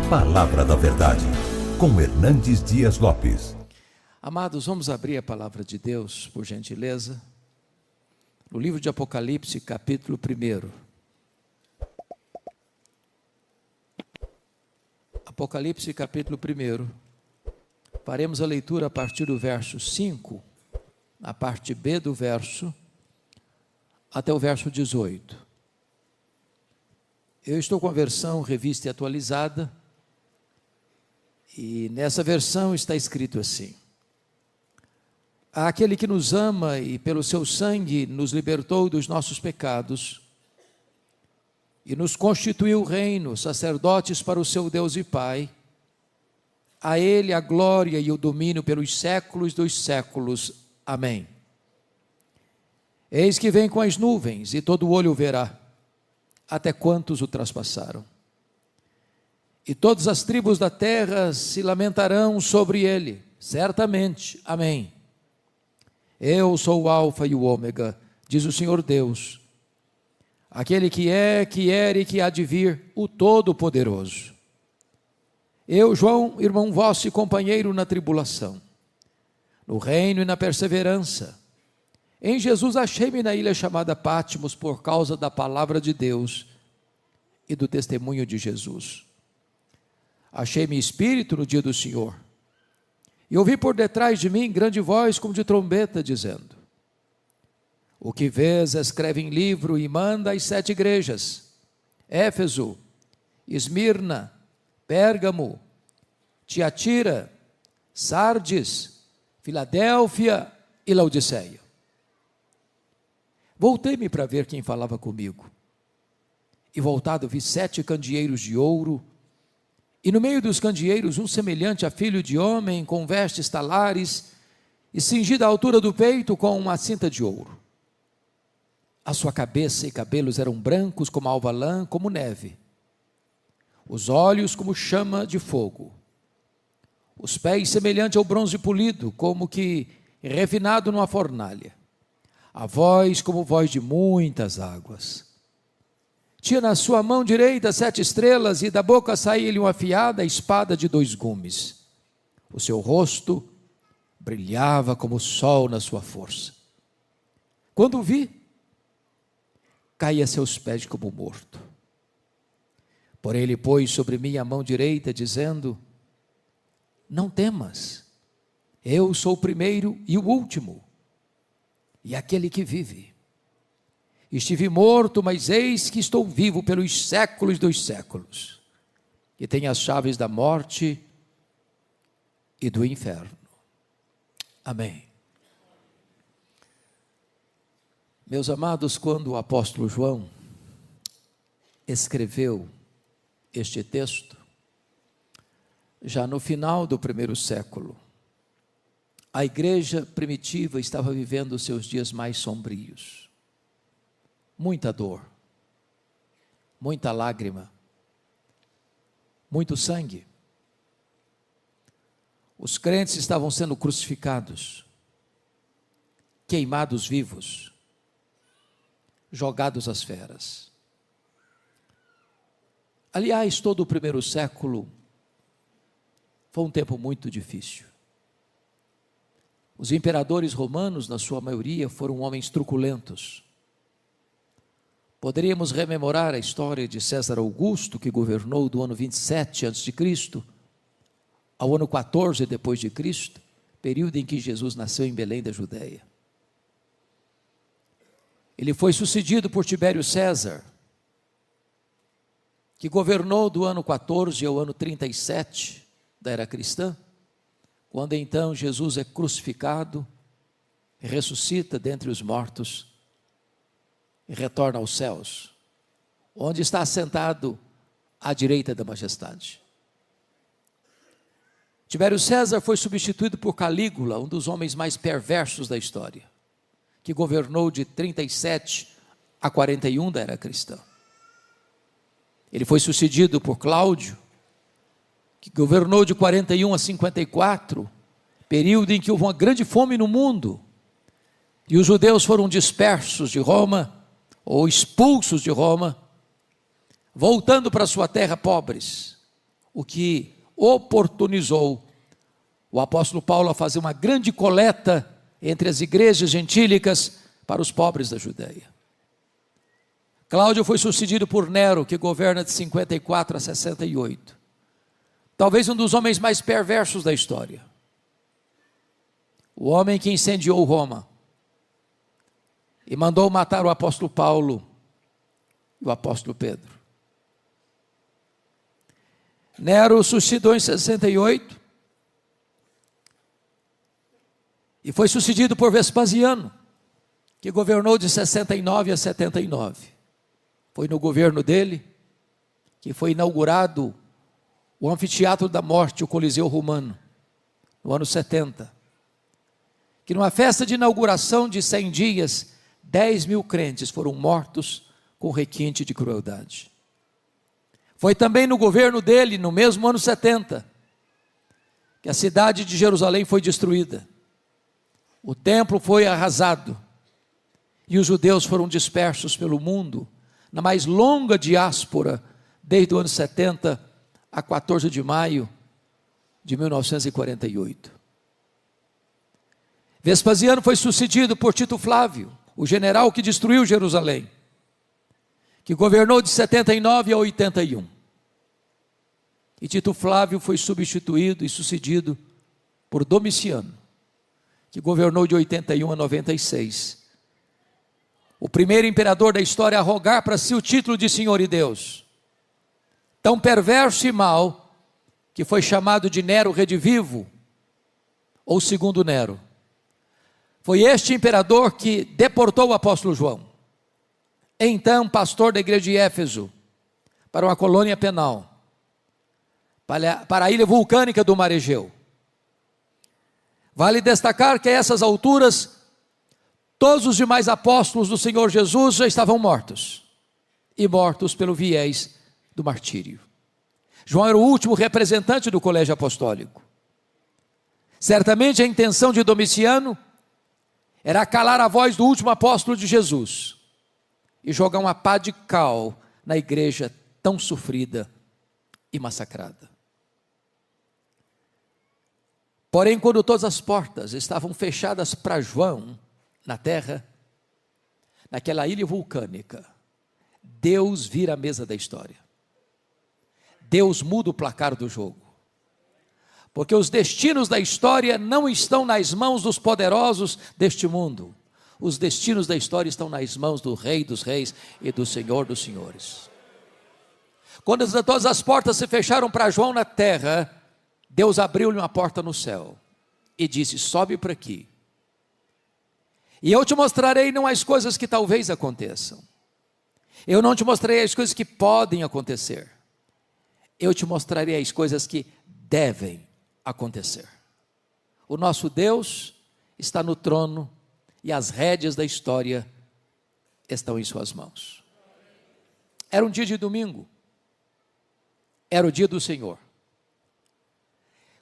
Palavra da Verdade, com Hernandes Dias Lopes. Amados, vamos abrir a palavra de Deus, por gentileza, no livro de Apocalipse, capítulo 1. Apocalipse, capítulo 1. Faremos a leitura a partir do verso 5, a parte B do verso, até o verso 18. Eu estou com a versão revista e atualizada, e nessa versão está escrito assim: aquele que nos ama e pelo seu sangue nos libertou dos nossos pecados e nos constituiu reino, sacerdotes para o seu Deus e Pai, a Ele a glória e o domínio pelos séculos dos séculos. Amém. Eis que vem com as nuvens e todo olho o verá, até quantos o traspassaram. E todas as tribos da terra se lamentarão sobre ele, certamente. Amém. Eu sou o Alfa e o Ômega, diz o Senhor Deus, aquele que é, que era e que há de vir, o Todo-Poderoso. Eu, João, irmão vosso e companheiro na tribulação, no reino e na perseverança, em Jesus achei-me na ilha chamada Patmos por causa da palavra de Deus e do testemunho de Jesus. Achei-me espírito no dia do Senhor, e ouvi por detrás de mim grande voz como de trombeta, dizendo: o que vês, escreve em livro e manda às 7 igrejas: Éfeso, Esmirna, Pérgamo, Tiatira, Sardes, Filadélfia e Laodiceia. Voltei-me para ver quem falava comigo, e voltado vi 7 candeeiros de ouro, e no meio dos candeeiros um semelhante a filho de homem, com vestes talares, e cingido à altura do peito com uma cinta de ouro. A sua cabeça e cabelos eram brancos como alva lã, como neve, os olhos como chama de fogo, os pés semelhante ao bronze polido, como que refinado numa fornalha, a voz como voz de muitas águas. Tinha na sua mão direita 7 estrelas, e da boca saía-lhe uma afiada espada de 2 gumes. O seu rosto brilhava como o sol na sua força. Quando o vi, caí a seus pés como morto. Porém ele pôs sobre mim a mão direita, dizendo: não temas, eu sou o primeiro e o último, e aquele que vive. Estive morto, mas eis que estou vivo pelos séculos dos séculos, e tenho as chaves da morte e do inferno. Amém. Meus amados, quando o apóstolo João escreveu este texto, já no final do 1º século, a igreja primitiva estava vivendo os seus dias mais sombrios. Muita dor, muita lágrima, muito sangue. Os crentes estavam sendo crucificados, queimados vivos, jogados às feras. Aliás, todo o 1º século foi um tempo muito difícil. Os imperadores romanos, na sua maioria, foram homens truculentos. Poderíamos rememorar a história de César Augusto, que governou do ano 27 a.C. ao ano 14 depois de Cristo, período em que Jesus nasceu em Belém da Judéia. Ele foi sucedido por Tibério César, que governou do ano 14 ao ano 37 da era cristã, quando então Jesus é crucificado, ressuscita dentre os mortos e retorna aos céus, onde está assentado à direita da majestade. Tibério César foi substituído por Calígula, um dos homens mais perversos da história, que governou de 37 a 41 da era cristã. Ele foi sucedido por Cláudio, que governou de 41 a 54, período em que houve uma grande fome no mundo, e os judeus foram dispersos de Roma, ou expulsos de Roma, voltando para sua terra pobres, o que oportunizou o apóstolo Paulo a fazer uma grande coleta entre as igrejas gentílicas para os pobres da Judéia. Cláudio foi sucedido por Nero, que governa de 54 a 68. Talvez um dos homens mais perversos da história. O homem que incendiou Roma e mandou matar o apóstolo Paulo e o apóstolo Pedro. Nero sucedeu em 68 e foi sucedido por Vespasiano, que governou de 69 a 79. Foi no governo dele que foi inaugurado o Anfiteatro da Morte, o Coliseu Romano, no ano 70. Que numa festa de inauguração de 100 dias, 10 mil crentes foram mortos com requinte de crueldade. Foi também no governo dele, no mesmo ano 70, que a cidade de Jerusalém foi destruída. O templo foi arrasado e os judeus foram dispersos pelo mundo, na mais longa diáspora, desde o ano 70 a 14 de maio de 1948. Vespasiano foi sucedido por Tito Flávio, o general que destruiu Jerusalém, que governou de 79 a 81. E Tito Flávio foi substituído e sucedido por Domiciano, que governou de 81 a 96. O primeiro imperador da história a rogar para si o título de Senhor e Deus. Tão perverso e mau, que foi chamado de Nero Redivivo, ou segundo Nero. Foi este imperador que deportou o apóstolo João, então pastor da igreja de Éfeso, para uma colônia penal, para a ilha vulcânica do Mar Egeu. Vale destacar que a essas alturas, todos os demais apóstolos do Senhor Jesus já estavam mortos, e mortos pelo viés do martírio. João era o último representante do colégio apostólico. Certamente a intenção de Domiciano era calar a voz do último apóstolo de Jesus e jogar uma pá de cal na igreja tão sofrida e massacrada. Porém, quando todas as portas estavam fechadas para João na terra, naquela ilha vulcânica, Deus vira a mesa da história. Deus muda o placar do jogo. Porque os destinos da história não estão nas mãos dos poderosos deste mundo. Os destinos da história estão nas mãos do Rei dos Reis e do Senhor dos Senhores. Quando todas as portas se fecharam para João na terra, Deus abriu-lhe uma porta no céu e disse: sobe para aqui. E eu te mostrarei não as coisas que talvez aconteçam. Eu não te mostrarei as coisas que podem acontecer. Eu te mostrarei as coisas que devem acontecer. O nosso Deus está no trono e as rédeas da história estão em suas mãos. Era um dia de domingo. Era o dia do Senhor.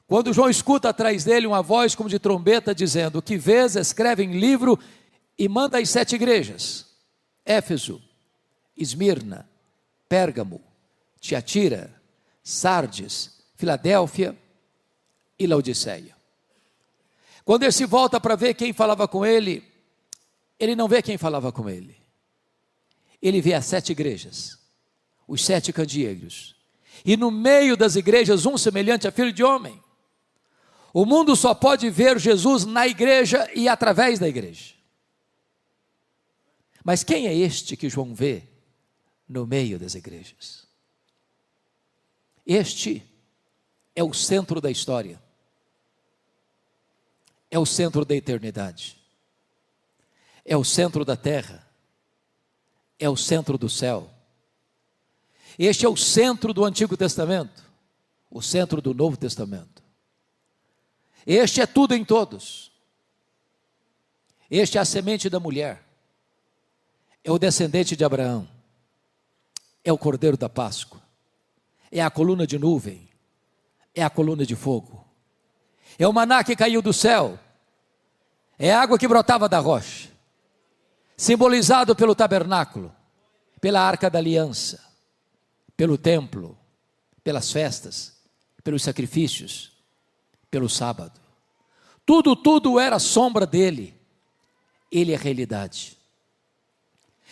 Quando João escuta atrás dele uma voz como de trombeta dizendo: o que vês, escreve em livro e manda às 7 igrejas: Éfeso, Esmirna, Pérgamo, Tiatira, Sardes, Filadélfia e Laodiceia. Quando ele se volta para ver quem falava com ele, ele não vê quem falava com ele. Ele vê as 7 igrejas, os 7 candeeiros, e no meio das igrejas um semelhante a filho de homem. O mundo só pode ver Jesus na igreja e através da igreja. Mas quem é este que João vê no meio das igrejas? Este é o centro da história. É o centro da eternidade. É o centro da terra. É o centro do céu. Este é o centro do Antigo Testamento, o centro do Novo Testamento. Este é tudo em todos. Este é a semente da mulher. É o descendente de Abraão. É o Cordeiro da Páscoa. É a coluna de nuvem. É a coluna de fogo. É o maná que caiu do céu. É a água que brotava da rocha. Simbolizado pelo tabernáculo, pela arca da aliança, pelo templo, pelas festas, pelos sacrifícios, pelo sábado. Tudo era sombra dele. Ele é realidade.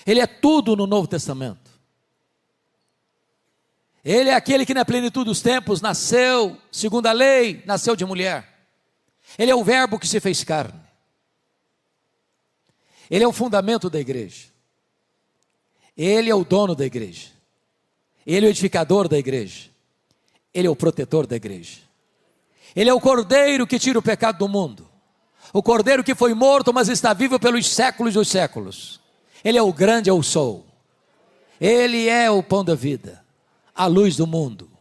Ele é tudo no Novo Testamento. Ele é aquele que na plenitude dos tempos nasceu, segundo a lei, nasceu de mulher. Ele é o verbo que se fez carne. Ele é o fundamento da igreja. Ele é o dono da igreja. Ele é o edificador da igreja. Ele é o protetor da igreja. Ele é o cordeiro que tira o pecado do mundo. O cordeiro que foi morto, mas está vivo pelos séculos dos séculos. Ele é o grande eu sou. Ele é o pão da vida, a luz do mundo,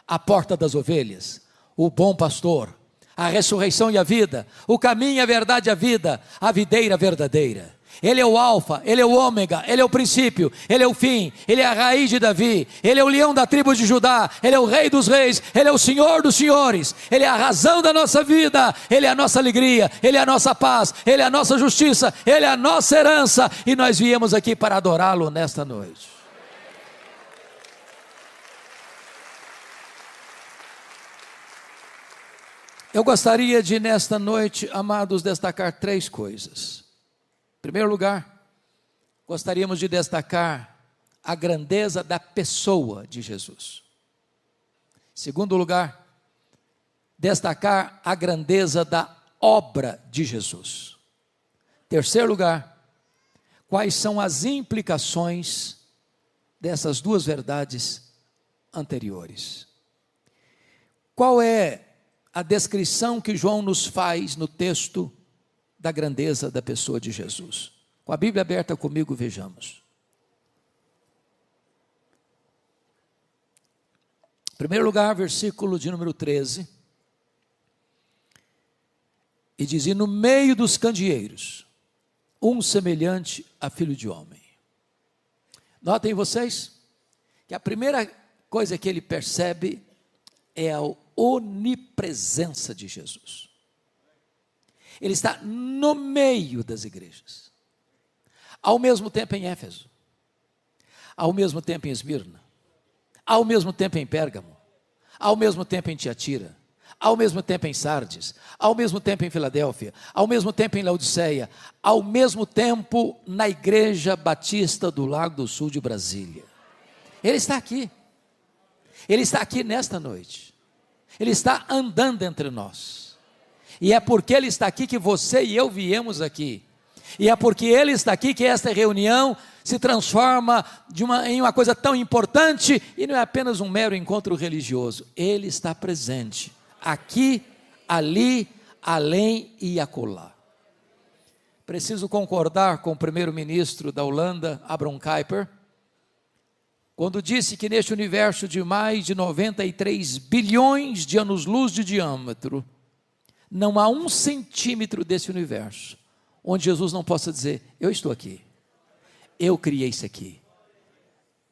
a porta das ovelhas, o bom pastor, a ressurreição e a vida, o caminho, a verdade e a vida, a videira verdadeira. Ele é o alfa, ele é o ômega, ele é o princípio, ele é o fim, ele é a raiz de Davi, ele é o leão da tribo de Judá, ele é o rei dos reis, ele é o senhor dos senhores, ele é a razão da nossa vida, ele é a nossa alegria, ele é a nossa paz, ele é a nossa justiça, ele é a nossa herança, e nós viemos aqui para adorá-lo nesta noite. Eu gostaria de nesta noite, amados, destacar 3 coisas. Em primeiro lugar, gostaríamos de destacar a grandeza da pessoa de Jesus. Em segundo lugar, destacar a grandeza da obra de Jesus. Em terceiro lugar, quais são as implicações dessas 2 verdades anteriores. Qual é a descrição que João nos faz no texto da grandeza da pessoa de Jesus? Com a Bíblia aberta comigo, vejamos. Em primeiro lugar, versículo de número 13. E diz: e no meio dos candeeiros, um semelhante a filho de homem. Notem vocês, que a primeira coisa que ele percebe é a onipresença de Jesus. Ele está no meio das igrejas, ao mesmo tempo em Éfeso, ao mesmo tempo em Esmirna, ao mesmo tempo em Pérgamo, ao mesmo tempo em Tiatira, ao mesmo tempo em Sardes, ao mesmo tempo em Filadélfia, ao mesmo tempo em Laodiceia, ao mesmo tempo na Igreja Batista do Lago do Sul de Brasília. Ele está aqui nesta noite, ele está andando entre nós. E é porque Ele está aqui que você e eu viemos aqui. E é porque Ele está aqui que esta reunião se transforma em uma coisa tão importante. E não é apenas um mero encontro religioso. Ele está presente. Aqui, ali, além e acolá. Preciso concordar com o primeiro-ministro da Holanda, Abraham Kuyper, quando disse que neste universo de mais de 93 bilhões de anos-luz de diâmetro, não há 1 centímetro desse universo onde Jesus não possa dizer: eu estou aqui, eu criei isso aqui,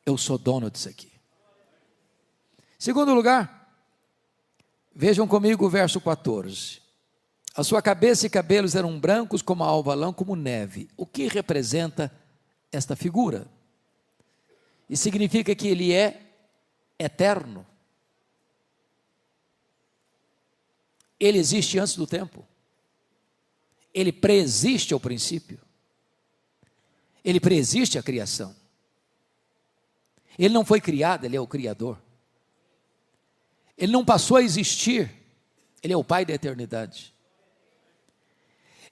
eu sou dono disso aqui. Segundo lugar, vejam comigo o verso 14. A sua cabeça e cabelos eram brancos como a alva lã, como neve. O que representa esta figura? E significa que Ele é eterno. Ele existe antes do tempo. Ele preexiste ao princípio. Ele preexiste à criação. Ele não foi criado, Ele é o Criador. Ele não passou a existir, Ele é o Pai da eternidade.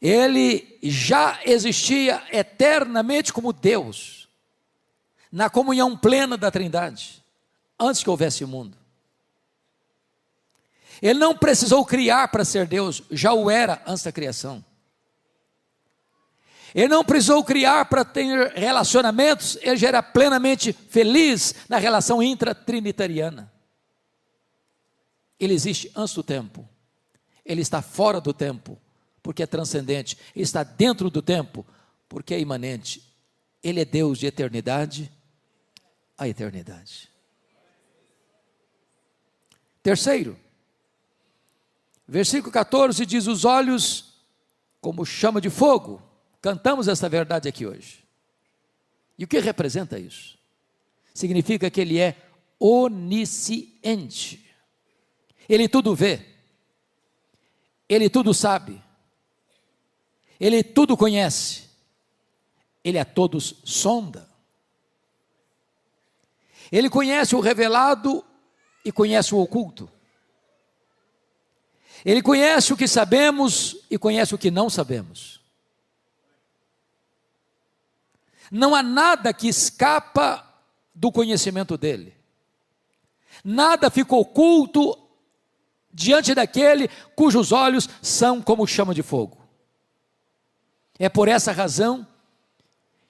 Ele já existia eternamente como Deus, na comunhão plena da Trindade, antes que houvesse o mundo. Ele não precisou criar para ser Deus, já o era antes da criação. Ele não precisou criar para ter relacionamentos, ele já era plenamente feliz na relação intratrinitariana. Ele existe antes do tempo, ele está fora do tempo, porque é transcendente, ele está dentro do tempo, porque é imanente. Ele é Deus de eternidade a eternidade. Terceiro, versículo 14 diz: os olhos como chama de fogo. Cantamos essa verdade aqui hoje. E o que representa isso? Significa que Ele é onisciente. Ele tudo vê, Ele tudo sabe, Ele tudo conhece, Ele a todos sonda. Ele conhece o revelado e conhece o oculto. Ele conhece o que sabemos e conhece o que não sabemos. Não há nada que escapa do conhecimento dele. Nada fica oculto diante daquele cujos olhos são como chama de fogo. É por essa razão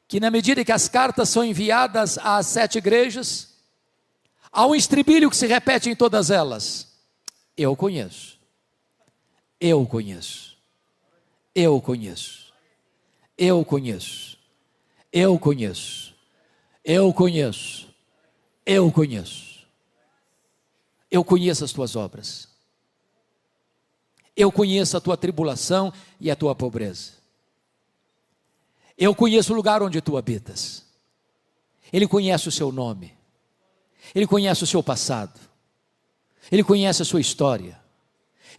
que, na medida que as cartas são enviadas às 7 igrejas, há um estribilho que se repete em todas elas: eu conheço, eu conheço, eu conheço, eu conheço, eu conheço, eu conheço, eu conheço, eu conheço as tuas obras, eu conheço a tua tribulação e a tua pobreza, eu conheço o lugar onde tu habitas. Ele conhece o seu nome, Ele conhece o seu passado, Ele conhece a sua história,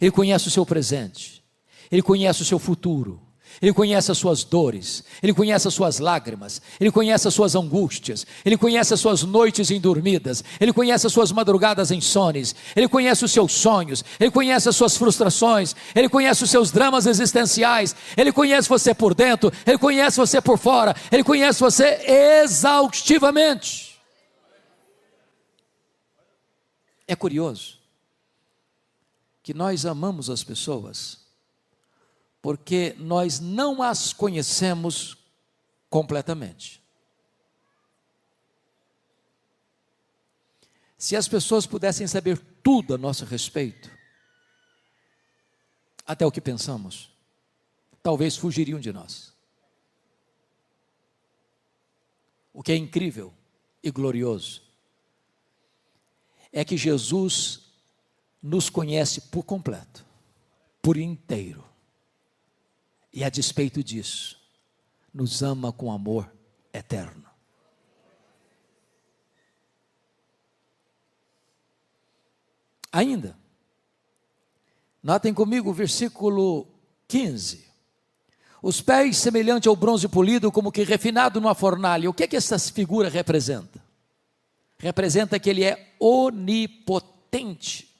Ele conhece o seu presente, Ele conhece o seu futuro, Ele conhece as suas dores, Ele conhece as suas lágrimas, Ele conhece as suas angústias, Ele conhece as suas noites indormidas, Ele conhece as suas madrugadas insones, Ele conhece os seus sonhos, Ele conhece as suas frustrações, Ele conhece os seus dramas existenciais, Ele conhece você por dentro, Ele conhece você por fora, Ele conhece você exaustivamente. É curioso que nós amamos as pessoas porque nós não as conhecemos completamente. Se as pessoas pudessem saber tudo a nosso respeito, até o que pensamos, talvez fugiriam de nós. O que é incrível e glorioso é que Jesus nos conhece por completo, por inteiro. E a despeito disso, nos ama com amor eterno. Ainda, notem comigo o versículo 15. Os pés semelhante ao bronze polido, como que refinado numa fornalha. O que é que essa figura representa? Representa que ele é onipotente.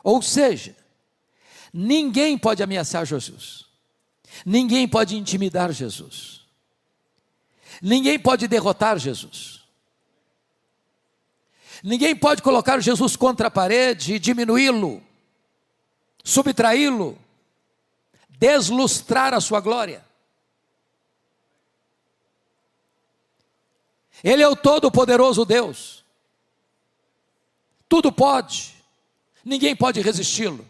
Ou seja, ninguém pode ameaçar Jesus, ninguém pode intimidar Jesus, ninguém pode derrotar Jesus, ninguém pode colocar Jesus contra a parede, diminuí-lo, subtraí-lo, deslustrar a sua glória. Ele é o todo-poderoso Deus, tudo pode, ninguém pode resisti-lo.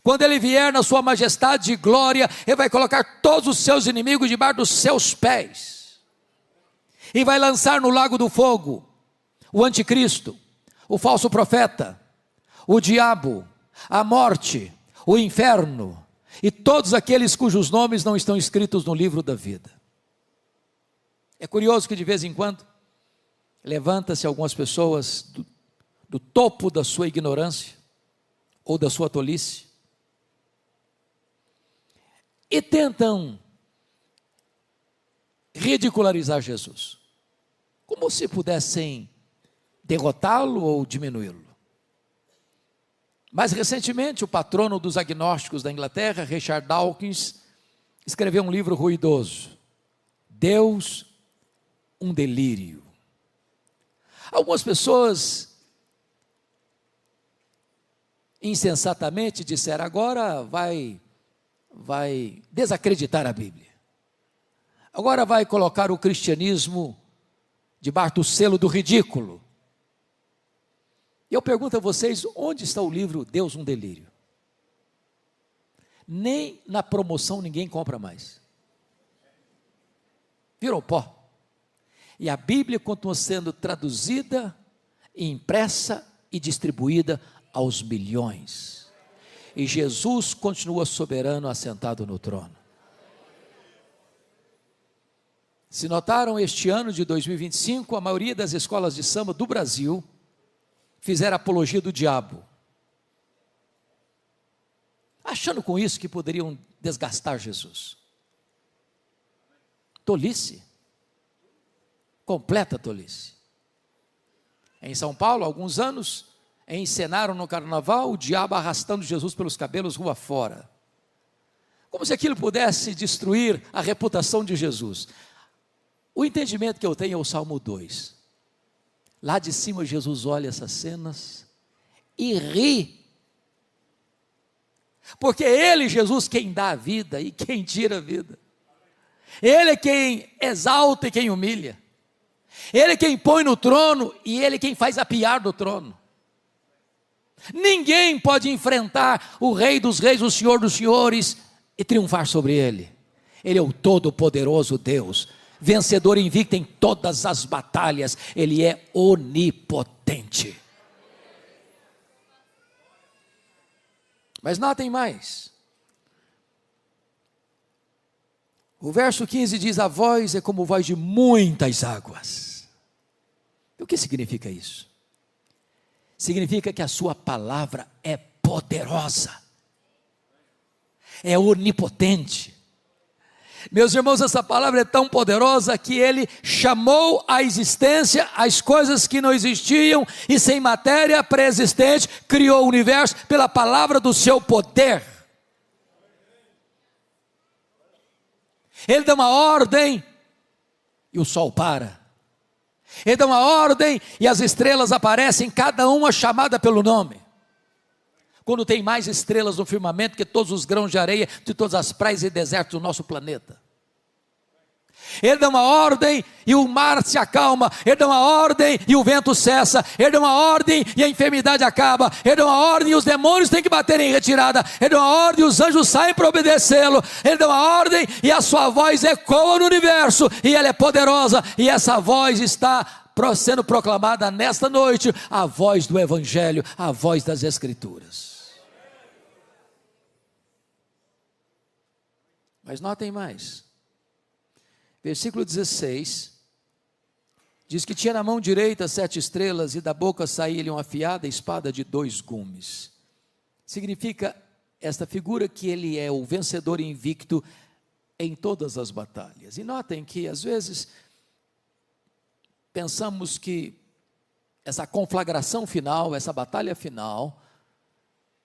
Quando Ele vier na sua majestade e glória, Ele vai colocar todos os seus inimigos debaixo dos seus pés, e vai lançar no lago do fogo o anticristo, o falso profeta, o diabo, a morte, o inferno, e todos aqueles cujos nomes não estão escritos no livro da vida. É curioso que de vez em quando, levanta-se algumas pessoas do topo da sua ignorância, ou da sua tolice, e tentam ridicularizar Jesus, como se pudessem derrotá-lo ou diminuí-lo. Mais recentemente, o patrono dos agnósticos da Inglaterra, Richard Dawkins, escreveu um livro ruidoso, Deus, um delírio. Algumas pessoas insensatamente disseram: agora vai desacreditar a Bíblia, agora vai colocar o cristianismo debaixo do selo do ridículo. E eu pergunto a vocês, onde está o livro Deus, um delírio? Nem na promoção ninguém compra mais, virou pó. E a Bíblia continua sendo traduzida, impressa e distribuída aos milhões. E Jesus continua soberano, assentado no trono. Se notaram, este ano de 2025, a maioria das escolas de samba do Brasil fizeram apologia do diabo, achando com isso que poderiam desgastar Jesus. Tolice, completa tolice. Em São Paulo, há alguns anos, encenaram no carnaval o diabo arrastando Jesus pelos cabelos rua fora, como se aquilo pudesse destruir a reputação de Jesus. O entendimento que eu tenho é o Salmo 2, lá de cima Jesus olha essas cenas e ri, porque é Ele, Jesus, quem dá a vida e quem tira a vida, Ele é quem exalta e quem humilha, Ele é quem põe no trono e Ele é quem faz apiar do trono. Ninguém pode enfrentar o Rei dos Reis, o Senhor dos Senhores e triunfar sobre Ele. Ele é o todo-poderoso Deus, vencedor invicto em todas as batalhas. Ele é onipotente. Mas notem mais, o verso 15 diz: a voz é como voz de muitas águas. O que significa isso? Significa que a sua palavra é poderosa, é onipotente. Meus irmãos, essa palavra é tão poderosa que Ele chamou à existência as coisas que não existiam, e sem matéria pré-existente, criou o universo pela palavra do seu poder. Ele dá uma ordem e o sol para. Ele dá uma ordem e as estrelas aparecem, cada uma chamada pelo nome. Quando tem mais estrelas no firmamento que todos os grãos de areia de todas as praias e desertos do nosso planeta. Ele dá uma ordem e o mar se acalma. Ele dá uma ordem e o vento cessa. Ele dá uma ordem e a enfermidade acaba. Ele dá uma ordem e os demônios têm que bater em retirada. Ele dá uma ordem e os anjos saem para obedecê-lo. Ele dá uma ordem e a sua voz ecoa no universo, e ela é poderosa, e essa voz está sendo proclamada nesta noite, a voz do Evangelho, a voz das Escrituras. Mas notem mais, versículo 16, diz que tinha na mão direita 7 estrelas, e da boca saía-lhe uma afiada espada de 2 gumes. Significa esta figura que ele é o vencedor invicto em todas as batalhas. E notem que às vezes pensamos que essa conflagração final, essa batalha final,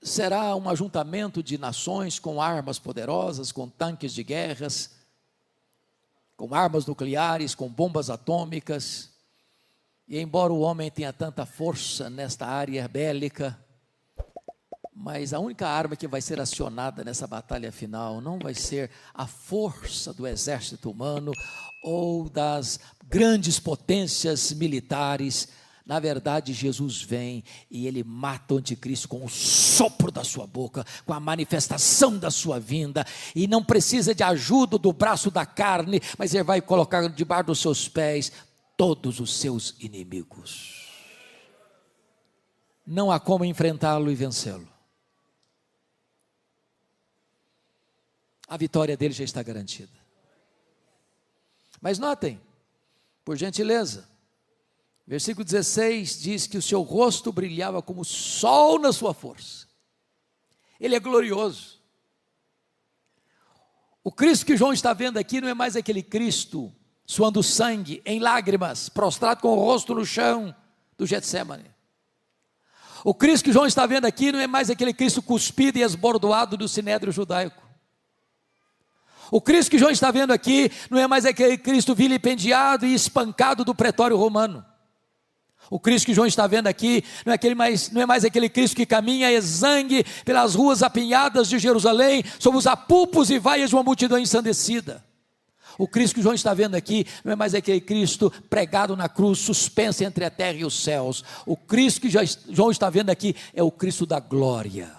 será um ajuntamento de nações com armas poderosas, com tanques de guerras, com armas nucleares, com bombas atômicas. E embora o homem tenha tanta força nesta área bélica, mas a única arma que vai ser acionada nessa batalha final não vai ser a força do exército humano ou das grandes potências militares. Na verdade, Jesus vem e Ele mata o anticristo com o sopro da sua boca, com a manifestação da sua vinda, e não precisa de ajuda do braço da carne, mas Ele vai colocar debaixo dos seus pés todos os seus inimigos. Não há como enfrentá-lo e vencê-lo. A vitória dele já está garantida. Mas notem, por gentileza, versículo 16 diz que o seu rosto brilhava como o sol na sua força. Ele é glorioso. O Cristo que João está vendo aqui não é mais aquele Cristo suando sangue, em lágrimas, prostrado com o rosto no chão do Getsêmani. O Cristo que João está vendo aqui não é mais aquele Cristo cuspido e esbordoado do sinédrio judaico. O Cristo que João está vendo aqui não é mais aquele Cristo vilipendiado e espancado do pretório romano. O Cristo que João está vendo aqui não é mais aquele Cristo que caminha exangue pelas ruas apinhadas de Jerusalém, sob os apupos e vaias de uma multidão ensandecida. O Cristo que João está vendo aqui não é mais aquele Cristo pregado na cruz, suspenso entre a terra e os céus. O Cristo que João está vendo aqui é o Cristo da glória,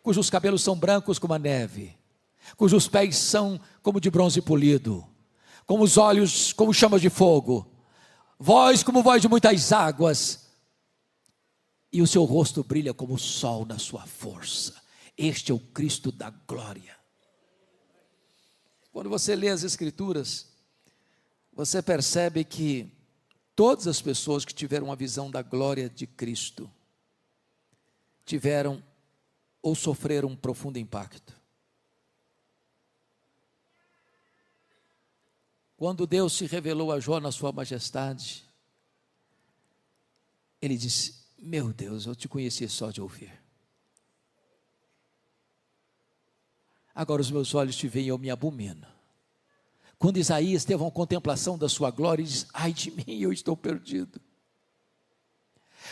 cujos cabelos são brancos como a neve, cujos pés são como de bronze polido, como os olhos como chamas de fogo, voz como voz de muitas águas, e o seu rosto brilha como o sol na sua força. Este é o Cristo da glória. Quando você lê as Escrituras, você percebe que Todas as pessoas que tiveram uma visão da glória de Cristo tiveram ou sofreram um profundo impacto. Quando Deus se revelou a Jó na sua majestade, ele disse: meu Deus, eu te conhecia só de ouvir. Agora os meus olhos te veem e eu me abomino. Quando Isaías teve uma contemplação da sua glória, ele diz: ai de mim, eu estou perdido.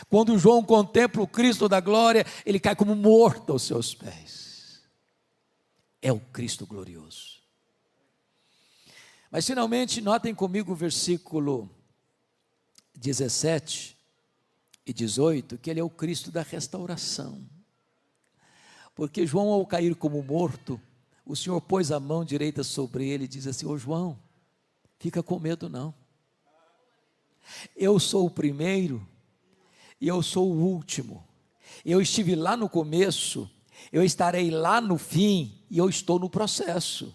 Quando João contempla o Cristo da glória, ele cai como morto aos seus pés. É o Cristo glorioso. Mas finalmente, notem comigo o versículo 17 e 18, que ele é o Cristo da restauração. Porque João, ao cair como morto, o Senhor pôs a mão direita sobre ele e diz assim: ô João, fica com medo não. Eu sou o primeiro e eu sou o último. Eu estive lá no começo, eu estarei lá no fim e eu estou no processo.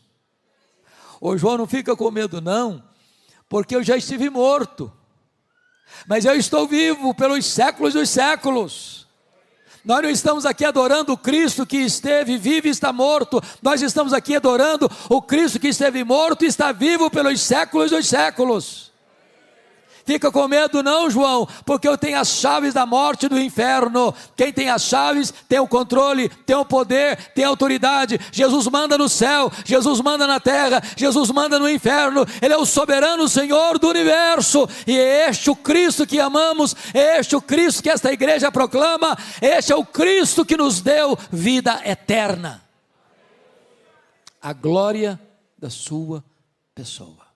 Ô João, não fica com medo não, porque eu já estive morto, mas eu estou vivo pelos séculos dos séculos. Nós não estamos aqui adorando o Cristo que esteve vivo e está morto. Nós estamos aqui adorando o Cristo que esteve morto e está vivo pelos séculos dos séculos. Fica com medo não, João, porque eu tenho as chaves da morte e do inferno. Quem tem as chaves tem o controle, tem o poder, tem a autoridade. Jesus manda no céu, Jesus manda na terra, Jesus manda no inferno. Ele é o soberano Senhor do universo. E é este o Cristo que amamos, é este o Cristo que esta igreja proclama, este é o Cristo que nos deu vida eterna. A glória da sua pessoa.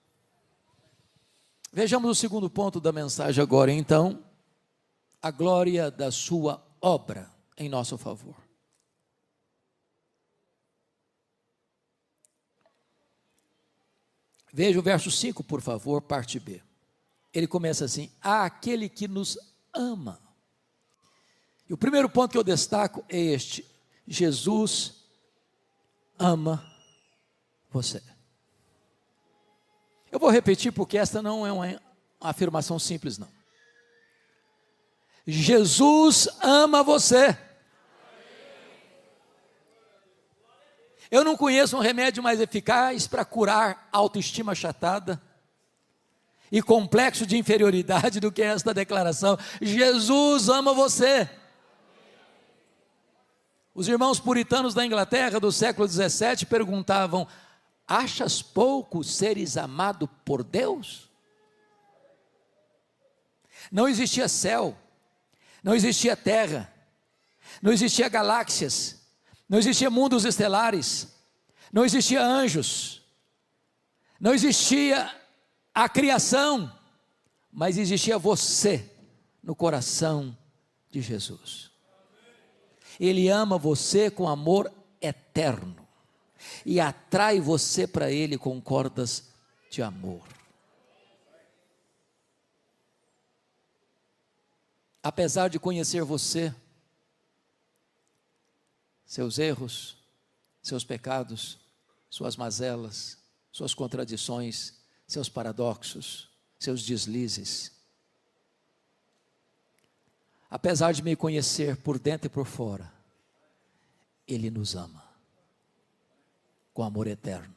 Vejamos o segundo ponto da mensagem agora, então, a glória da sua obra em nosso favor. Veja o verso 5, por favor, parte B. Ele começa assim: há aquele que nos ama. E o primeiro ponto que eu destaco é este: Jesus ama você. Eu vou repetir porque esta não é uma afirmação simples não. Jesus ama você. Eu não conheço um remédio mais eficaz para curar autoestima achatada e complexo de inferioridade do que esta declaração: Jesus ama você. Os irmãos puritanos da Inglaterra do século 17 perguntavam: achas pouco seres amado por Deus? Não existia céu, não existia terra, não existia galáxias, não existia mundos estelares, não existia anjos, não existia a criação, mas existia você no coração de Jesus. Ele ama você com amor eterno e atrai você para Ele com cordas de amor. Apesar de conhecer você, seus erros, seus pecados, suas mazelas, suas contradições, seus paradoxos, seus deslizes, apesar de me conhecer por dentro e por fora, Ele nos ama com amor eterno.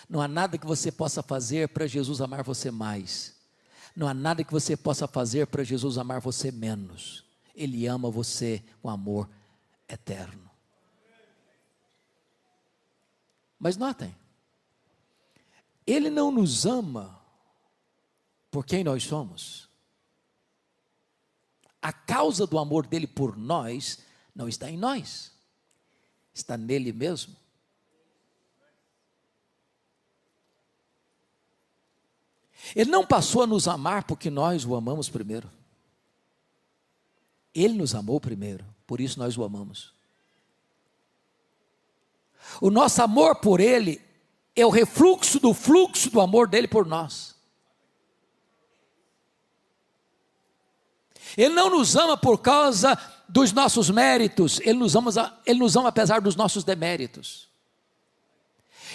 Não há nada que você possa fazer para Jesus amar você mais. Não há nada que você possa fazer para Jesus amar você menos. Ele ama você com amor eterno. Mas notem, Ele não nos ama por quem nós somos. A causa do amor dele por nós não está em nós, está nele mesmo. Ele não passou a nos amar porque nós o amamos primeiro. Ele nos amou primeiro, por isso nós o amamos. O nosso amor por Ele é o refluxo do fluxo do amor dele por nós. Ele não nos ama por causa dos nossos méritos, Ele nos ama apesar dos nossos deméritos.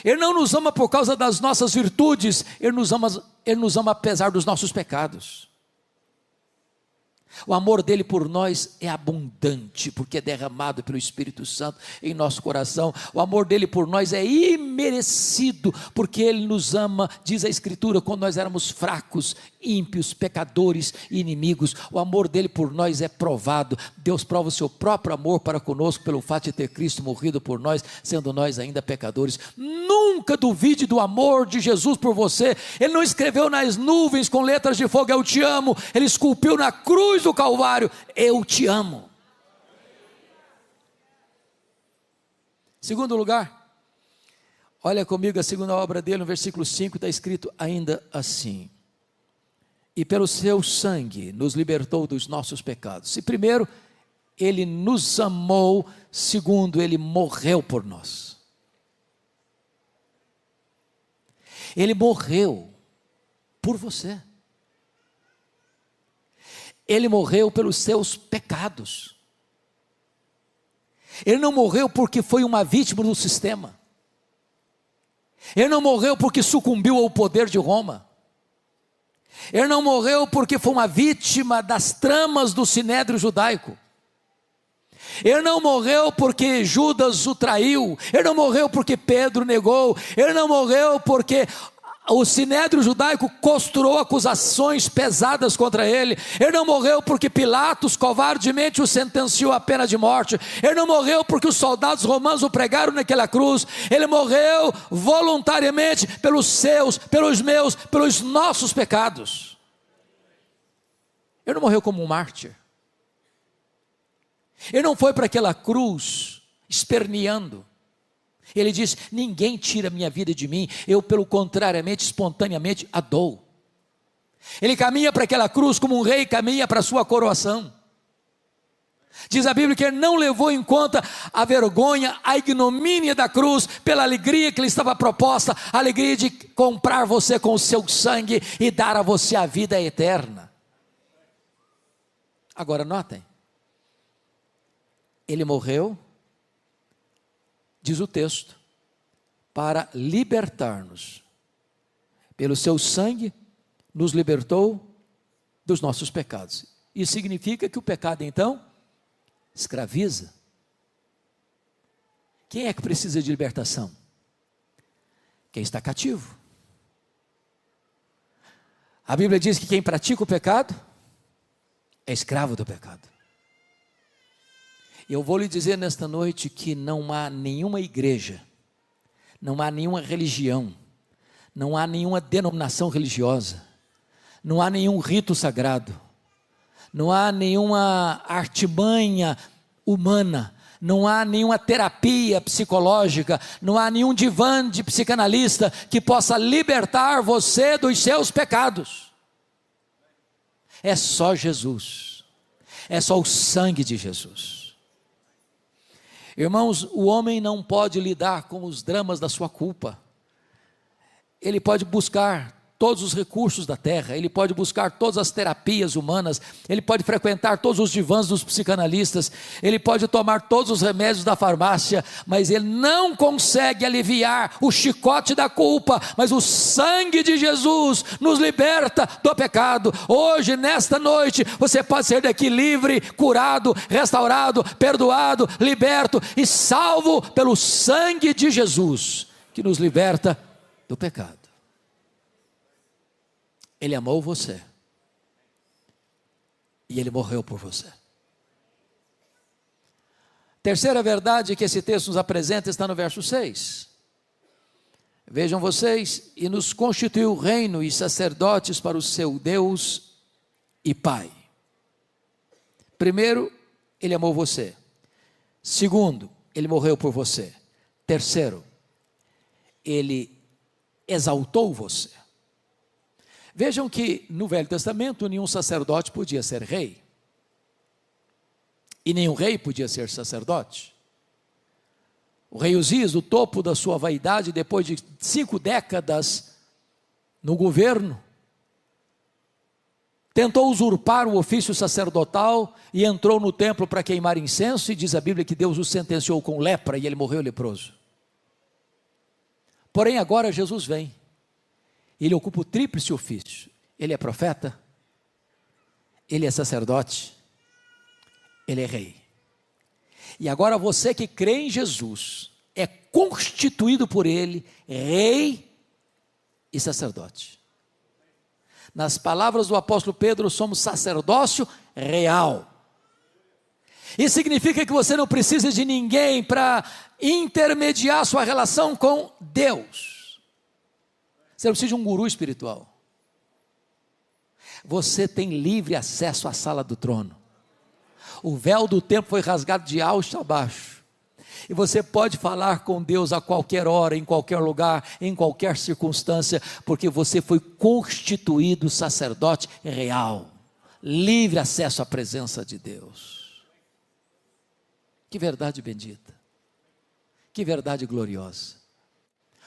Ele não nos ama por causa das nossas virtudes, Ele nos ama apesar dos nossos pecados. O amor dele por nós é abundante, porque é derramado pelo Espírito Santo em nosso coração. O amor dele por nós é imerecido, porque ele nos ama, diz a Escritura, quando nós éramos fracos, ímpios, pecadores e inimigos. O amor dele por nós é provado. Deus prova o seu próprio amor para conosco pelo fato de ter Cristo morrido por nós, sendo nós ainda pecadores. Nunca duvide do amor de Jesus por você. Ele não escreveu nas nuvens com letras de fogo, eu te amo. Ele esculpiu na cruz do Calvário, eu te amo. Segundo lugar, olha comigo a segunda obra dele, no versículo 5 está escrito ainda assim: e pelo seu sangue nos libertou dos nossos pecados. E primeiro, ele nos amou. Segundo, ele morreu por nós. Ele morreu por você. Ele morreu pelos seus pecados. Ele não morreu porque foi uma vítima do sistema. Ele não morreu porque sucumbiu ao poder de Roma. Ele não morreu porque foi uma vítima das tramas do sinédrio judaico. Ele não morreu porque Judas o traiu. Ele não morreu porque Pedro negou. Ele não morreu porque o sinédrio judaico costurou acusações pesadas contra ele. Ele não morreu porque Pilatos covardemente o sentenciou à pena de morte. Ele não morreu porque os soldados romanos o pregaram naquela cruz. Ele morreu voluntariamente pelos seus, pelos meus, pelos nossos pecados. Ele não morreu como um mártir. Ele não foi para aquela cruz esperneando. Ele diz: ninguém tira minha vida de mim, eu pelo contrariamente, espontaneamente a dou. Ele caminha para aquela cruz como um rei caminha para a sua coroação. Diz a Bíblia que ele não levou em conta a vergonha, a ignomínia da cruz, pela alegria que lhe estava proposta, a alegria de comprar você com o seu sangue e dar a você a vida eterna. Agora notem, ele morreu, diz o texto, para libertar-nos. Pelo seu sangue, nos libertou dos nossos pecados. Isso significa que o pecado, então, escraviza. Quem é que precisa de libertação? Quem está cativo. A Bíblia diz que quem pratica o pecado é escravo do pecado. Eu vou lhe dizer nesta noite que não há nenhuma igreja, não há nenhuma religião, não há nenhuma denominação religiosa, não há nenhum rito sagrado, não há nenhuma artimanha humana, não há nenhuma terapia psicológica, não há nenhum divã de psicanalista que possa libertar você dos seus pecados. É só Jesus, é só o sangue de Jesus. Irmãos, o homem não pode lidar com os dramas da sua culpa. Ele pode buscar todos os recursos da terra, ele pode buscar todas as terapias humanas, ele pode frequentar todos os divãs dos psicanalistas, ele pode tomar todos os remédios da farmácia, mas ele não consegue aliviar o chicote da culpa. Mas o sangue de Jesus nos liberta do pecado. Hoje, nesta noite, você pode sair daqui livre, curado, restaurado, perdoado, liberto e salvo pelo sangue de Jesus, que nos liberta do pecado. Ele amou você e ele morreu por você. Terceira verdade que esse texto nos apresenta está no verso 6. Vejam vocês: e nos constituiu reino e sacerdotes para o seu Deus e Pai. Primeiro, ele amou você. Segundo, ele morreu por você. Terceiro, ele exaltou você. Vejam que no Velho Testamento nenhum sacerdote podia ser rei, e nenhum rei podia ser sacerdote. O rei Uzias, do topo da sua vaidade, depois de 5 décadas no governo, tentou usurpar o ofício sacerdotal e entrou no templo para queimar incenso, e diz a Bíblia que Deus o sentenciou com lepra e ele morreu leproso. Porém agora Jesus vem, ele ocupa o tríplice ofício, ele é profeta, ele é sacerdote, ele é rei. E agora você que crê em Jesus, é constituído por ele, rei e sacerdote. Nas palavras do apóstolo Pedro, somos sacerdócio real. Isso significa que você não precisa de ninguém para intermediar sua relação com Deus. Você não precisa de um guru espiritual. Você tem livre acesso à sala do trono. O véu do templo foi rasgado de alto a baixo. E você pode falar com Deus a qualquer hora, em qualquer lugar, em qualquer circunstância, porque você foi constituído sacerdote real. Livre acesso à presença de Deus. Que verdade bendita. Que verdade gloriosa.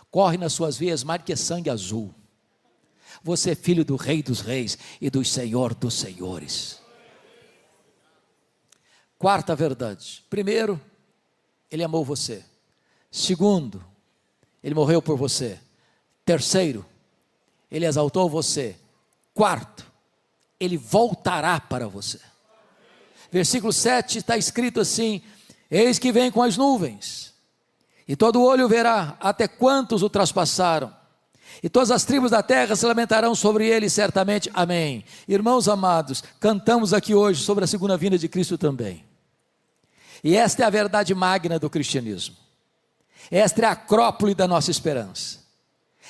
Corre nas suas veias mais que sangue azul. Você é filho do Rei dos Reis e do Senhor dos Senhores. Quarta verdade. Primeiro, ele amou você. Segundo, ele morreu por você. Terceiro, ele exaltou você. Quarto, ele voltará para você. Versículo 7 está escrito assim: eis que vem com as nuvens, e todo olho verá até quantos o traspassaram, e todas as tribos da terra se lamentarão sobre ele certamente. Amém. Irmãos amados, cantamos aqui hoje sobre a segunda vinda de Cristo também. E esta é a verdade magna do cristianismo. Esta é a acrópole da nossa esperança.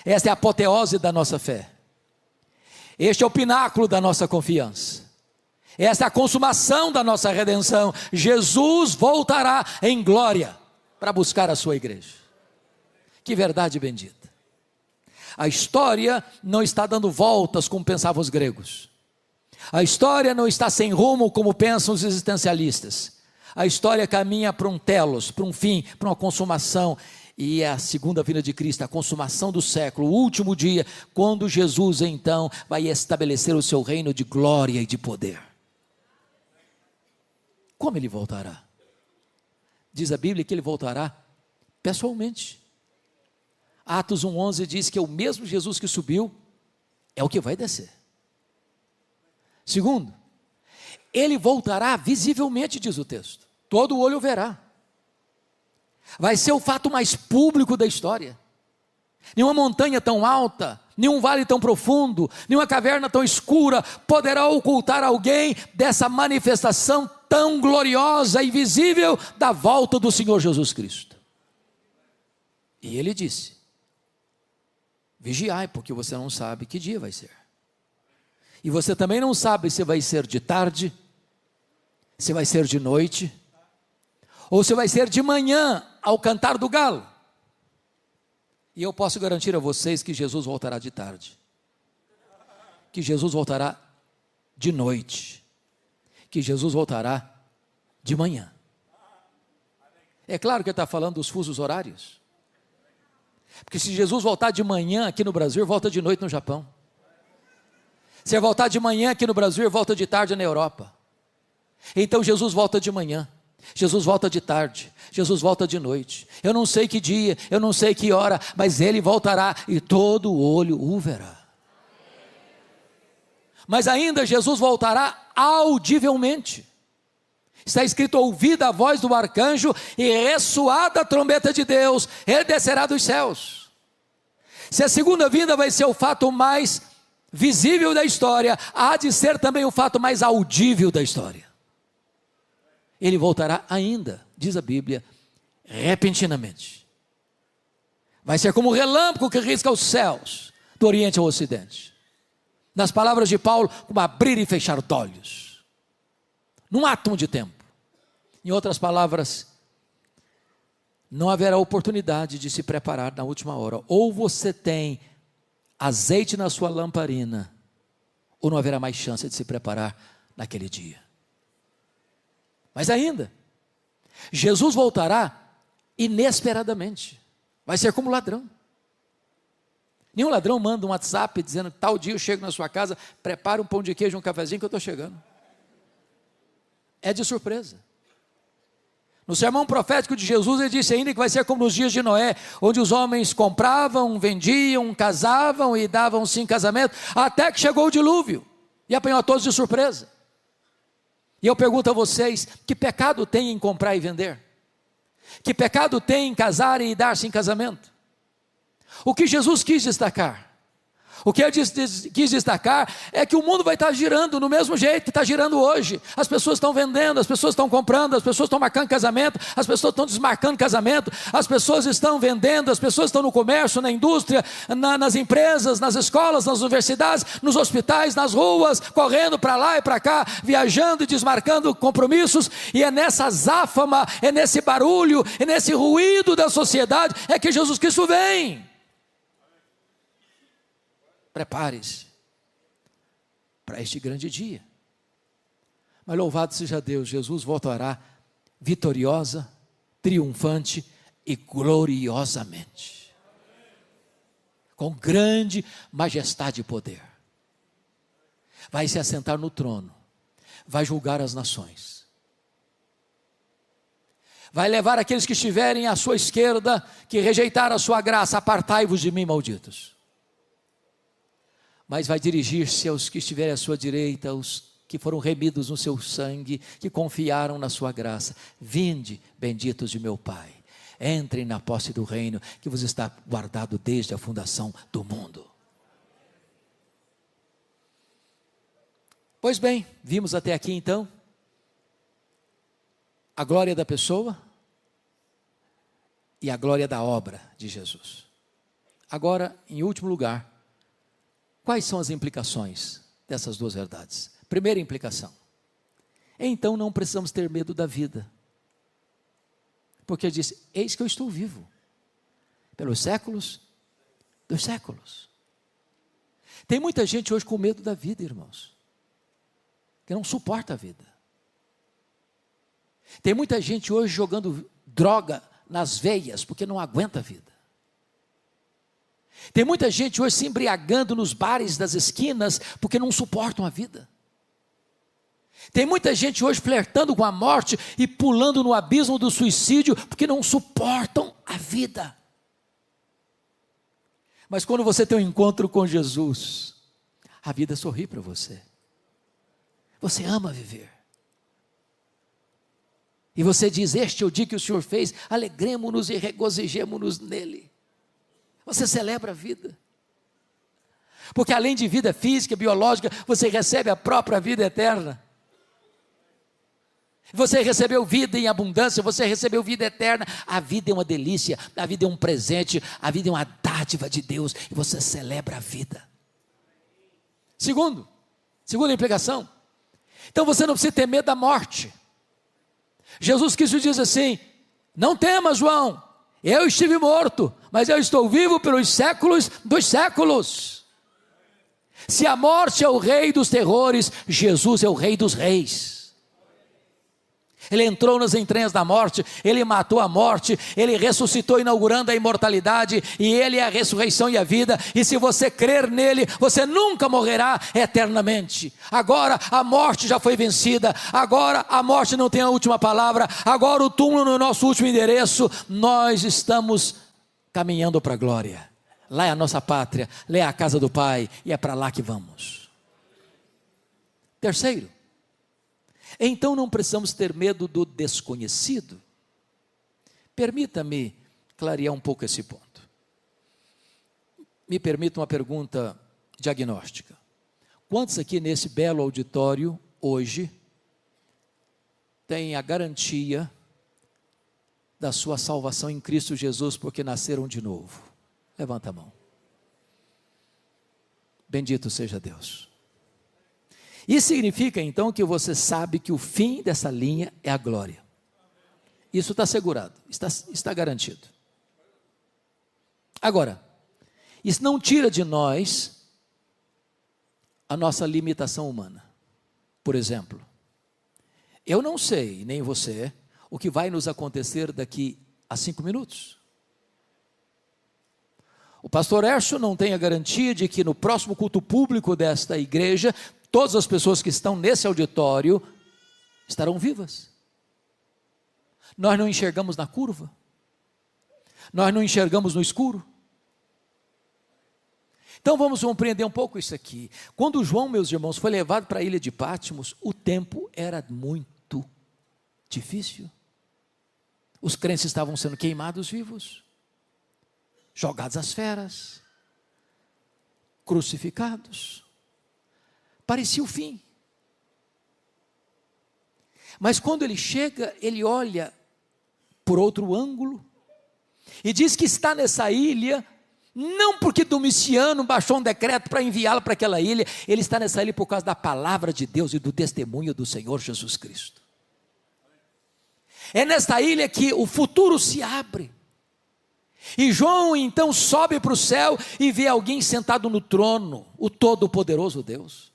Esta é a apoteose da nossa fé. Este é o pináculo da nossa confiança. Esta é a consumação da nossa redenção. Jesus voltará em glória para buscar a sua igreja. Que verdade bendita. A história não está dando voltas como pensavam os gregos. A história não está sem rumo como pensam os existencialistas. A história caminha para um telos, para um fim, para uma consumação. E é a segunda vinda de Cristo, a consumação do século, o último dia, quando Jesus então vai estabelecer o seu reino de glória e de poder. Como ele voltará? Diz a Bíblia que ele voltará pessoalmente. Atos 1:11 diz que é o mesmo Jesus que subiu, é o que vai descer. Segundo, ele voltará visivelmente, diz o texto. Todo olho verá. Vai ser o fato mais público da história. Nenhuma montanha tão alta, nenhum vale tão profundo, nenhuma caverna tão escura poderá ocultar alguém dessa manifestação tão gloriosa e visível da volta do Senhor Jesus Cristo. E ele disse: vigiai, porque você não sabe que dia vai ser. E você também não sabe se vai ser de tarde, se vai ser de noite, ou se vai ser de manhã ao cantar do galo. E eu posso garantir a vocês que Jesus voltará de tarde, que Jesus voltará de noite, que Jesus voltará de manhã. É claro que ele está falando dos fusos horários, porque se Jesus voltar de manhã aqui no Brasil, volta de noite no Japão. Se ele voltar de manhã aqui no Brasil, ele volta de tarde na Europa. Então Jesus volta de manhã, Jesus volta de tarde, Jesus volta de noite. Eu não sei que dia, eu não sei que hora, mas ele voltará e todo olho o verá. Mas ainda Jesus voltará audivelmente. Está escrito: ouvida a voz do arcanjo e ressoada a trombeta de Deus, ele descerá dos céus. Se a segunda vinda vai ser o fato mais visível da história, há de ser também o fato mais audível da história. Ele voltará ainda, diz a Bíblia, repentinamente. Vai ser como um relâmpago que risca os céus, do oriente ao ocidente. Nas palavras de Paulo, como abrir e fechar de olhos, num átomo de tempo. Em outras palavras, não haverá oportunidade de se preparar na última hora. Ou você tem azeite na sua lamparina, ou não haverá mais chance de se preparar naquele dia. Mas ainda, Jesus voltará inesperadamente. Vai ser como ladrão. Nenhum ladrão manda um WhatsApp dizendo: tal dia eu chego na sua casa, prepara um pão de queijo, um cafezinho que eu estou chegando. É de surpresa. No sermão profético de Jesus, ele disse ainda que vai ser como nos dias de Noé, onde os homens compravam, vendiam, casavam e davam-se em casamento, até que chegou o dilúvio e apanhou a todos de surpresa. E eu pergunto a vocês, que pecado tem em comprar e vender? Que pecado tem em casar e dar-se em casamento? O que Jesus quis destacar? O que ele quis destacar é que o mundo vai estar girando no mesmo jeito que está girando hoje. As pessoas estão vendendo, as pessoas estão comprando, as pessoas estão marcando casamento, as pessoas estão desmarcando casamento, as pessoas estão vendendo, as pessoas estão no comércio, na indústria, nas empresas, nas escolas, nas universidades, nos hospitais, nas ruas, correndo para lá e para cá, viajando e desmarcando compromissos. E é nessa azáfama, é nesse barulho, é nesse ruído da sociedade, é que Jesus Cristo vem. Prepare-se para este grande dia. Mas louvado seja Deus, Jesus voltará vitoriosa, triunfante e gloriosamente, com grande majestade e poder. Vai se assentar no trono, vai julgar as nações, vai levar aqueles que estiverem à sua esquerda, que rejeitaram a sua graça, apartai-vos de mim, malditos. Mas vai dirigir-se aos que estiverem à sua direita, aos que foram remidos no seu sangue, que confiaram na sua graça. Vinde, benditos de meu Pai, entrem na posse do reino que vos está guardado desde a fundação do mundo. Pois bem, vimos até aqui então a glória da pessoa e a glória da obra de Jesus. Agora, em último lugar, quais são as implicações dessas duas verdades? Primeira implicação: então não precisamos ter medo da vida, porque ele disse: eis que eu estou vivo, pelos séculos dos séculos. Tem muita gente hoje com medo da vida, irmãos, que não suporta a vida. Tem muita gente hoje jogando droga nas veias, porque não aguenta a vida. Tem muita gente hoje se embriagando nos bares das esquinas, porque não suportam a vida. Tem muita gente hoje flertando com a morte e pulando no abismo do suicídio, porque não suportam a vida. Mas quando você tem um encontro com Jesus, a vida sorri para você. Você ama viver. E você diz: este é o dia que o Senhor fez, alegremo-nos e regozijemo-nos nele. Você celebra a vida, porque além de vida física, biológica, você recebe a própria vida eterna. Você recebeu vida em abundância, você recebeu vida eterna. A vida é uma delícia, a vida é um presente, a vida é uma dádiva de Deus, e você celebra a vida. Segunda implicação: então você não precisa ter medo da morte. Jesus Cristo diz assim: não temas, João, eu estive morto, mas eu estou vivo pelos séculos dos séculos. Se a morte é o rei dos terrores, Jesus é o rei dos reis. Ele entrou nas entranhas da morte, ele matou a morte, ele ressuscitou, inaugurando a imortalidade, e ele é a ressurreição e a vida. E se você crer nele, você nunca morrerá eternamente. Agora a morte já foi vencida, agora a morte não tem a última palavra, agora o túmulo no nosso último endereço. Nós estamos caminhando para a glória. Lá é a nossa pátria, lá é a casa do Pai, e é para lá que vamos. Terceiro: então não precisamos ter medo do desconhecido. Permita-me clarear um pouco esse ponto. Me permita uma pergunta diagnóstica. Quantos aqui nesse belo auditório hoje têm a garantia da sua salvação em Cristo Jesus porque nasceram de novo? Levanta a mão. Bendito seja Deus. Isso significa então que você sabe que o fim dessa linha é a glória. Isso está assegurado, está garantido. Agora, isso não tira de nós a nossa limitação humana. Por exemplo, eu não sei, nem você, o que vai nos acontecer daqui a 5 minutos. O pastor Hércio não tem a garantia de que no próximo culto público desta igreja, todas as pessoas que estão nesse auditório estarão vivas. Nós não enxergamos na curva, nós não enxergamos no escuro. Então vamos compreender um pouco isso aqui. Quando João, meus irmãos, foi levado para a ilha de Patmos, o tempo era muito difícil. Os crentes estavam sendo queimados vivos, jogados às feras, crucificados. Parecia o fim. Mas quando ele chega, ele olha por outro ângulo e diz que está nessa ilha, não porque Domiciano baixou um decreto para enviá-lo para aquela ilha, ele está nessa ilha por causa da palavra de Deus e do testemunho do Senhor Jesus Cristo. É nesta ilha que o futuro se abre. E João então sobe para o céu e vê alguém sentado no trono, o Todo-Poderoso Deus.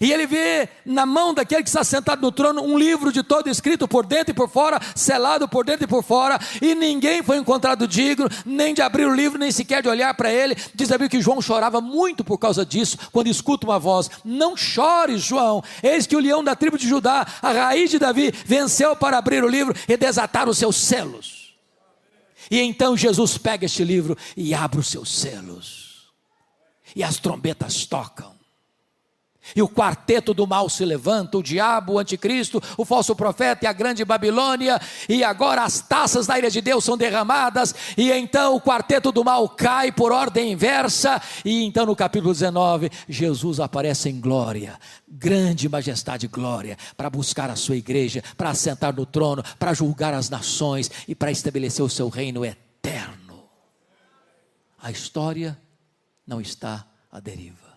E ele vê na mão daquele que está sentado no trono um livro de todo escrito por dentro e por fora, selado por dentro e por fora, e ninguém foi encontrado digno, nem de abrir o livro, nem sequer de olhar para ele. Diz a Bíblia que João chorava muito por causa disso, quando escuta uma voz: não chores, João, eis que o leão da tribo de Judá, a raiz de Davi, venceu para abrir o livro e desatar os seus selos. E então Jesus pega este livro e abre os seus selos, e as trombetas tocam. E o quarteto do mal se levanta, o diabo, o anticristo, o falso profeta e a grande Babilônia, e agora as taças da ira de Deus são derramadas, e então o quarteto do mal cai por ordem inversa, e então no capítulo 19, Jesus aparece em glória, grande majestade e glória, para buscar a sua igreja, para assentar no trono, para julgar as nações, e para estabelecer o seu reino eterno. A história não está à deriva.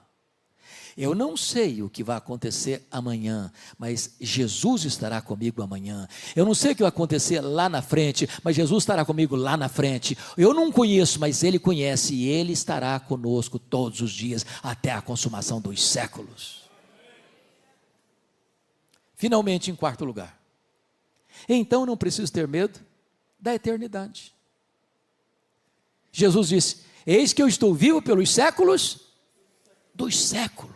Eu não sei o que vai acontecer amanhã, mas Jesus estará comigo amanhã. Eu não sei o que vai acontecer lá na frente, mas Jesus estará comigo lá na frente. Eu não conheço, mas Ele conhece, e Ele estará conosco todos os dias, até a consumação dos séculos. Finalmente, em quarto lugar, então não preciso ter medo da eternidade. Jesus disse: eis que eu estou vivo pelos séculos dos séculos.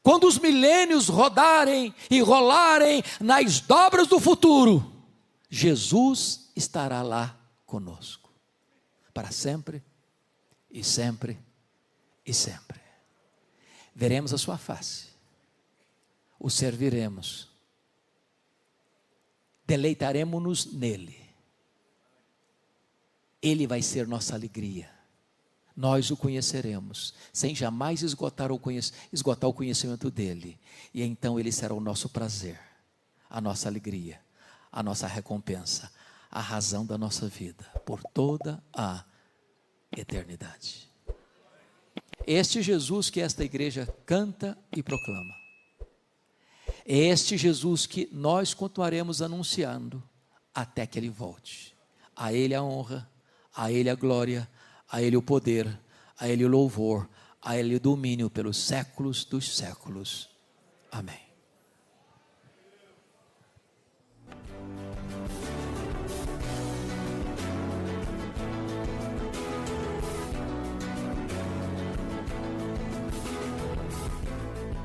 Quando os milênios rodarem e rolarem nas dobras do futuro, Jesus estará lá conosco, para sempre e sempre e sempre. Veremos a sua face, o serviremos, deleitaremos-nos nele. Ele vai ser nossa alegria. Nós o conheceremos, sem jamais esgotar o conhecimento dele. E então ele será o nosso prazer, a nossa alegria, a nossa recompensa, a razão da nossa vida, por toda a eternidade. Este Jesus que esta igreja canta e proclama, é este Jesus que nós continuaremos anunciando até que ele volte. A ele a honra, a ele a glória, a Ele o poder, a Ele o louvor, a Ele o domínio pelos séculos dos séculos. Amém.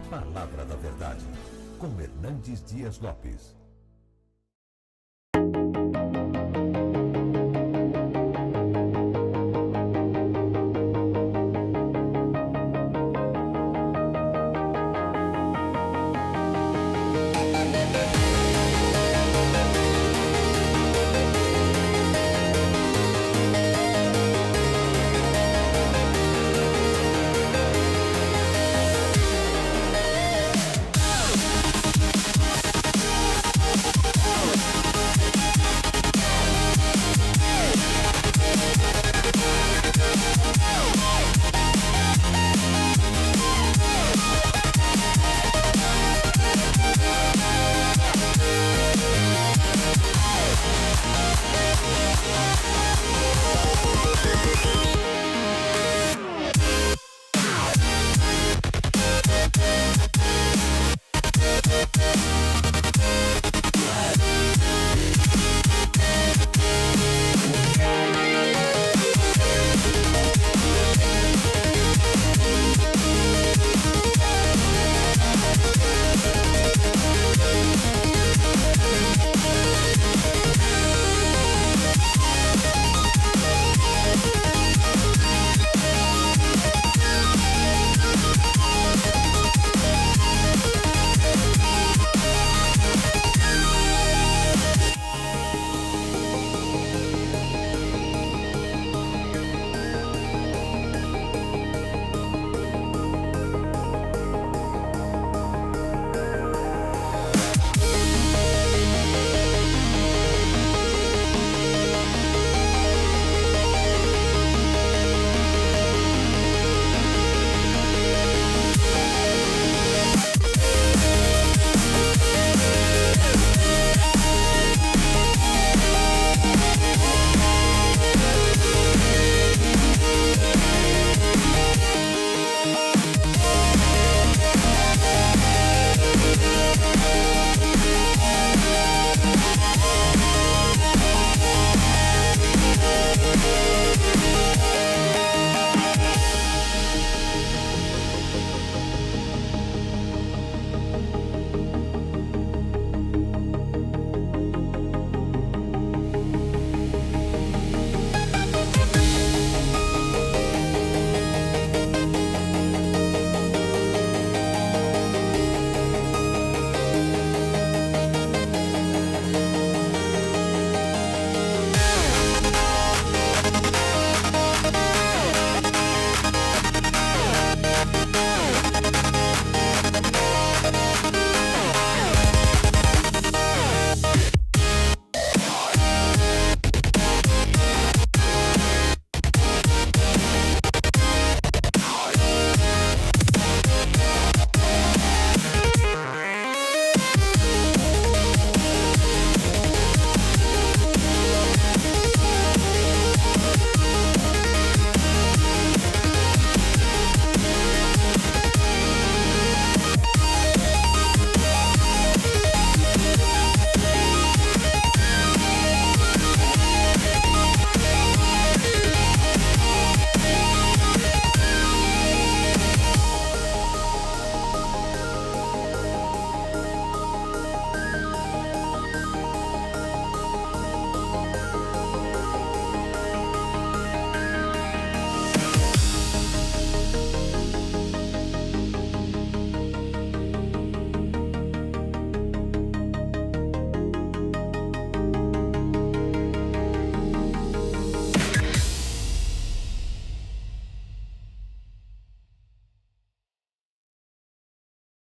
Palavra da Verdade, com Hernandes Dias Lopes.